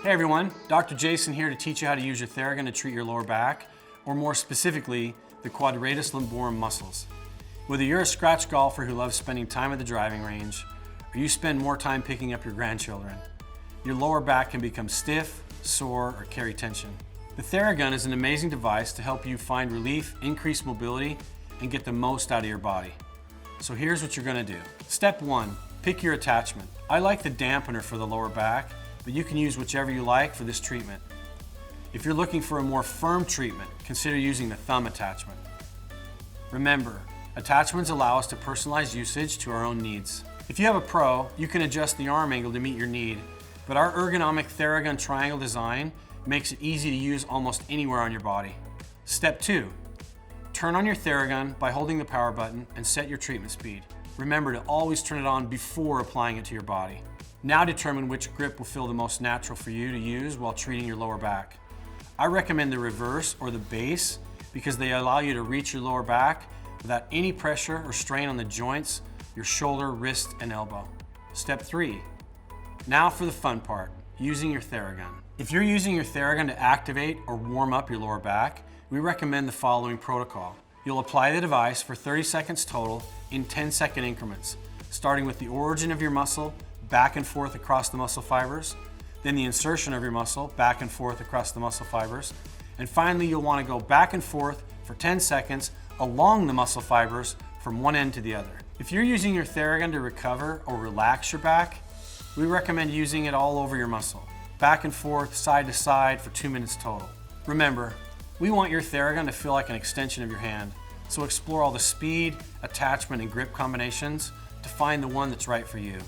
Hey everyone, Dr. Jason here to teach you how to use your Theragun to treat your lower back, or more specifically, the quadratus lumborum muscles. Whether you're a scratch golfer who loves spending time at the driving range, or you spend more time picking up your grandchildren, your lower back can become stiff, sore, or carry tension. The Theragun is an amazing device to help you find relief, increase mobility, and get the most out of your body. So here's what you're gonna do. Step 1, pick your attachment. I like the dampener for the lower back, but you can use whichever you like for this treatment. If you're looking for a more firm treatment, consider using the thumb attachment. Remember, attachments allow us to personalize usage to our own needs. If you have a Pro, you can adjust the arm angle to meet your need, but our ergonomic Theragun triangle design makes it easy to use almost anywhere on your body. Step 2, turn on your Theragun by holding the power button and set your treatment speed. Remember to always turn it on before applying it to your body. Now determine which grip will feel the most natural for you to use while treating your lower back. I recommend the reverse or the base because they allow you to reach your lower back without any pressure or strain on the joints, your shoulder, wrist, and elbow. Step 3, now for the fun part, using your Theragun. If you're using your Theragun to activate or warm up your lower back, we recommend the following protocol. You'll apply the device for 30 seconds total in 10-second increments, starting with the origin of your muscle, back and forth across the muscle fibers, then the insertion of your muscle, back and forth across the muscle fibers, and finally you'll want to go back and forth for 10 seconds along the muscle fibers from one end to the other. If you're using your Theragun to recover or relax your back, we recommend using it all over your muscle, back and forth, side to side for 2 minutes total. Remember, we want your Theragun to feel like an extension of your hand, so explore all the speed, attachment, and grip combinations to find the one that's right for you.